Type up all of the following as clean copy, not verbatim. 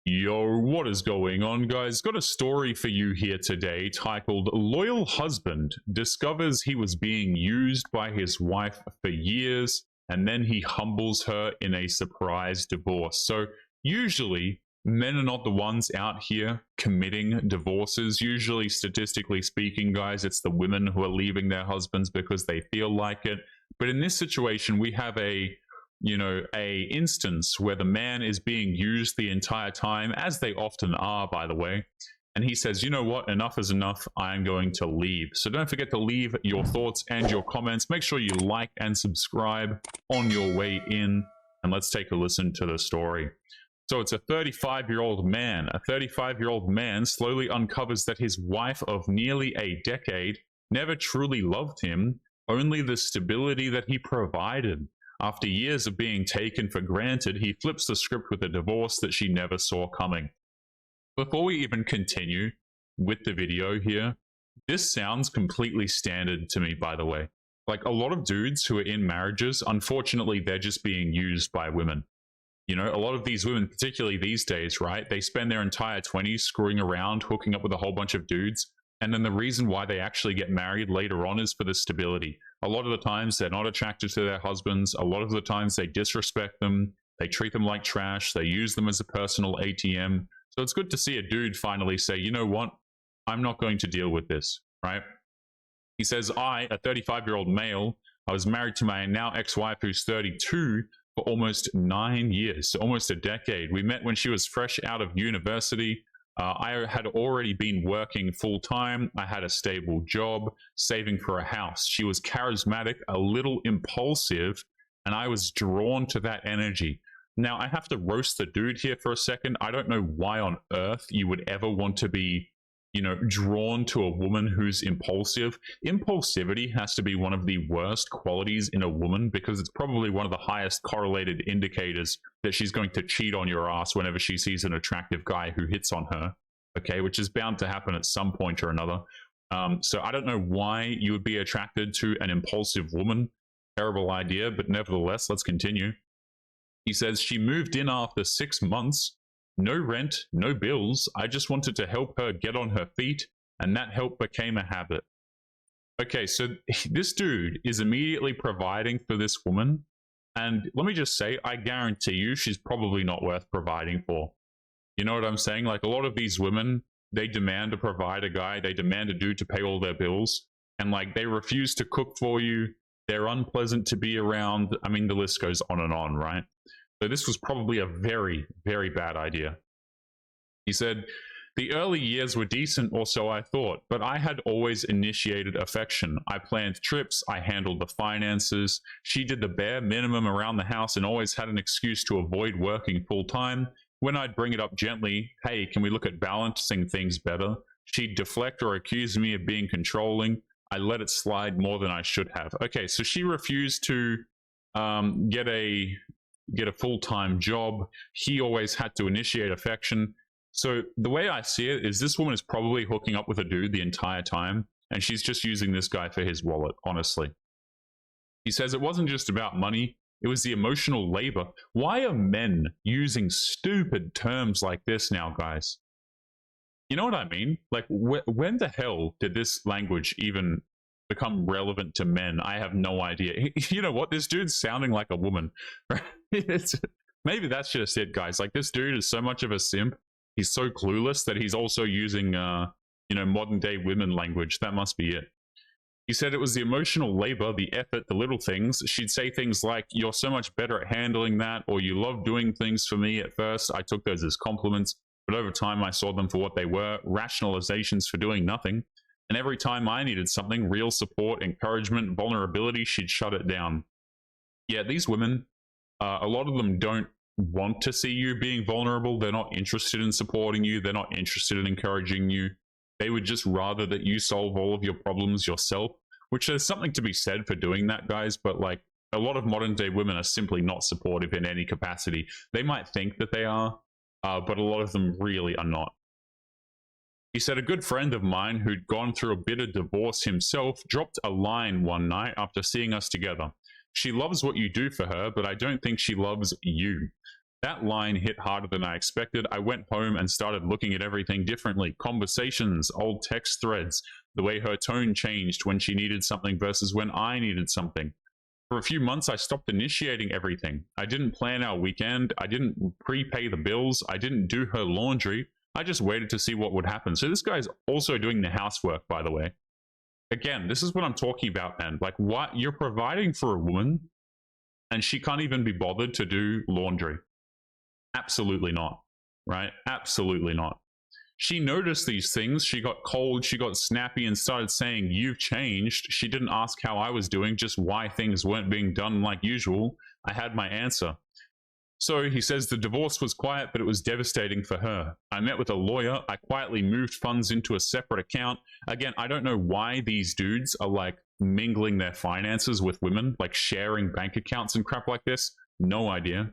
Yo, what is going on, guys? Got a story for you here today titled Loyal Husband Discovers He Was Being Used by His Wife for Years, and then he humbles her in a surprise divorce. So, usually, men are not the ones out here committing divorces. Usually, statistically speaking, guys, it's the women who are leaving their husbands because they feel like it. But in this situation, we have a instance where the man is being used the entire time, as they often are, by the way. And he says, you know what, enough is enough, I'm going to leave. So don't forget to leave your thoughts and your comments. Make sure you like and subscribe on your way in. And let's take a listen to the story. So it's a 35-year-old man. A 35-year-old man slowly uncovers that his wife of nearly a decade never truly loved him, only the stability that he provided. After years of being taken for granted, he flips the script with a divorce that she never saw coming. Before we even continue with the video here, this sounds completely standard to me, by the way. Like, a lot of dudes who are in marriages, unfortunately, they're just being used by women. You know, a lot of these women, particularly these days, right? They spend their entire 20s screwing around, hooking up with a whole bunch of dudes. And then the reason why they actually get married later on is for the stability. A lot of the times they're not attracted to their husbands. A lot of the times they disrespect them. They treat them like trash. They use them as a personal ATM. So it's good to see a dude finally say, you know what? I'm not going to deal with this, right? He says, I, a 35-year-old male, I was married to my now ex-wife who's 32 for almost 9 years, so almost a decade. We met when she was fresh out of university. I had already been working full-time. I had a stable job, saving for a house. She was charismatic, a little impulsive, and I was drawn to that energy. Now, I have to roast the dude here for a second. I don't know why on earth you would ever want to be, drawn to a woman who's impulsive. Impulsivity has to be one of the worst qualities in a woman because it's probably one of the highest correlated indicators that she's going to cheat on your ass whenever she sees an attractive guy who hits on her, okay, which is bound to happen at some point or another. So I don't know why you would be attracted to an impulsive woman. Terrible idea, but nevertheless, let's continue. He says, she moved in after 6 months. No rent, no bills. I just wanted to help her get on her feet, and that help became a habit. Okay, so this dude is immediately providing for this woman, and let me just say, I guarantee you she's probably not worth providing for. You know what I'm saying? Like, a lot of these women, they demand to provide a guy, they demand a dude to pay all their bills, and like, they refuse to cook for you, they're unpleasant to be around. I mean, the list goes on, right? So this was probably a very, very bad idea. He said, the early years were decent, or so I thought, but I had always initiated affection. I planned trips, I handled the finances. She did the bare minimum around the house and always had an excuse to avoid working full time. When I'd bring it up gently, hey, can we look at balancing things better? She'd deflect or accuse me of being controlling. I let it slide more than I should have. Okay, so she refused to get a full-time job. He always had to initiate affection. So the way I see it is this woman is probably hooking up with a dude the entire time, and she's just using this guy for his wallet, honestly. He says it wasn't just about money, it was the emotional labor. Why are men using stupid terms like this now, guys? You know what I mean? Like, when the hell did this language even become relevant to men? I have no idea. You know what? This dude's sounding like a woman. Maybe that's just it, guys. Like, this dude is so much of a simp. He's so clueless that he's also using, modern day women language. That must be it. He said it was the emotional labor, the effort, the little things. She'd say things like, you're so much better at handling that, or you love doing things for me. At first, I took those as compliments, but over time I saw them for what they were, rationalizations for doing nothing. And every time I needed something, real support, encouragement, vulnerability, she'd shut it down. Yeah, these women, a lot of them don't want to see you being vulnerable. They're not interested in supporting you. They're not interested in encouraging you. They would just rather that you solve all of your problems yourself, which there's something to be said for doing that, guys. But like, a lot of modern day women are simply not supportive in any capacity. They might think that they are, but a lot of them really are not. He said a good friend of mine who'd gone through a bitter divorce himself dropped a line one night after seeing us together. She loves what you do for her, but I don't think she loves you. That line hit harder than I expected. I went home and started looking at everything differently. Conversations, old text threads, the way her tone changed when she needed something versus when I needed something. For a few months, I stopped initiating everything. I didn't plan our weekend. I didn't prepay the bills. I didn't do her laundry. I just waited to see what would happen. So this guy's also doing the housework, by the way. Again, this is what I'm talking about, man. Like, what? You're providing for a woman and she can't even be bothered to do laundry. Absolutely not, right? Absolutely not. She noticed these things. She got cold, she got snappy and started saying, "You've changed." She didn't ask how I was doing, just why things weren't being done like usual. I had my answer. So he says the divorce was quiet, but it was devastating for her. I met with a lawyer. I quietly moved funds into a separate account. Again, I don't know why these dudes are like mingling their finances with women, like sharing bank accounts and crap like this. No idea.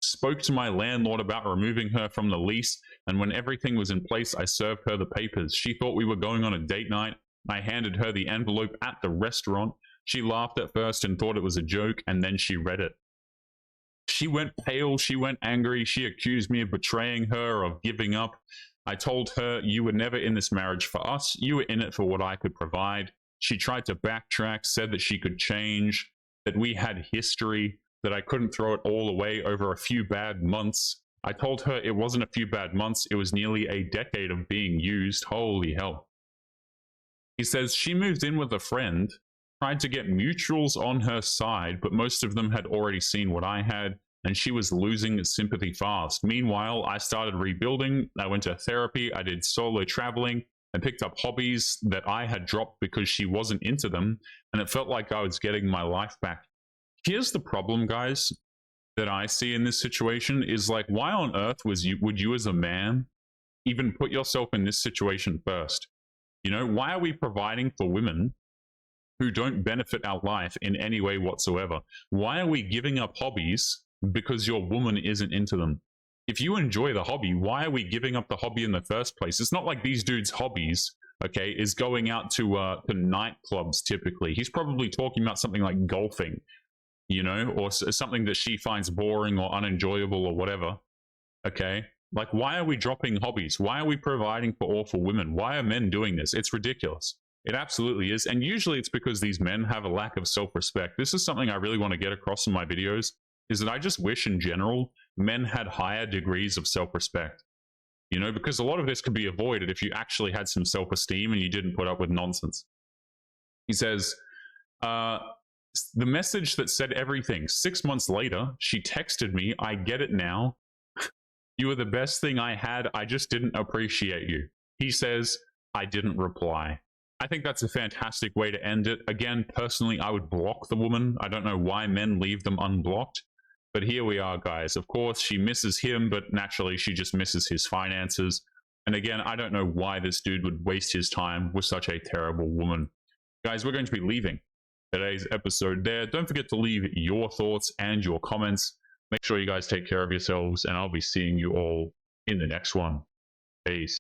Spoke to my landlord about removing her from the lease, and when everything was in place, I served her the papers. She thought we were going on a date night. I handed her the envelope at the restaurant. She laughed at first and thought it was a joke, and then she read it. She went pale, she went angry, she accused me of betraying her, of giving up. I told her, "You were never in this marriage for us, you were in it for what I could provide." She tried to backtrack, said that she could change, that we had history, that I couldn't throw it all away over a few bad months. I told her it wasn't a few bad months, it was nearly a decade of being used. Holy hell. He says she moved in with a friend, tried to get mutuals on her side, but most of them had already seen what I had, and she was losing sympathy fast. Meanwhile, I started rebuilding. I went to therapy, I did solo traveling, I picked up hobbies that I had dropped because she wasn't into them, and it felt like I was getting my life back. Here's the problem, guys, that I see in this situation is like, why on earth would you as a man even put yourself in this situation first? You know, why are we providing for women who don't benefit our life in any way whatsoever? Why are we giving up hobbies because your woman isn't into them? If you enjoy the hobby, why are we giving up the hobby in the first place? It's not like these dudes' hobbies, okay, is going out to nightclubs typically. He's probably talking about something like golfing, you know, or something that she finds boring or unenjoyable or whatever. Okay, like, why are we dropping hobbies? Why are we providing for awful women? Why are men doing this? It's ridiculous. It absolutely is. And usually it's because these men have a lack of self-respect. This is something I really want to get across in my videos, is that I just wish in general men had higher degrees of self-respect. You know, because a lot of this could be avoided if you actually had some self-esteem and you didn't put up with nonsense. He says, the message that said everything. 6 months later, she texted me, "I get it now. You were the best thing I had. I just didn't appreciate you." He says, I didn't reply. I think that's a fantastic way to end it. Again, personally, I would block the woman. I don't know why men leave them unblocked. But here we are, guys. Of course, she misses him, but naturally, she just misses his finances. And again, I don't know why this dude would waste his time with such a terrible woman. Guys, we're going to be leaving today's episode there. Don't forget to leave your thoughts and your comments. Make sure you guys take care of yourselves, and I'll be seeing you all in the next one. Peace.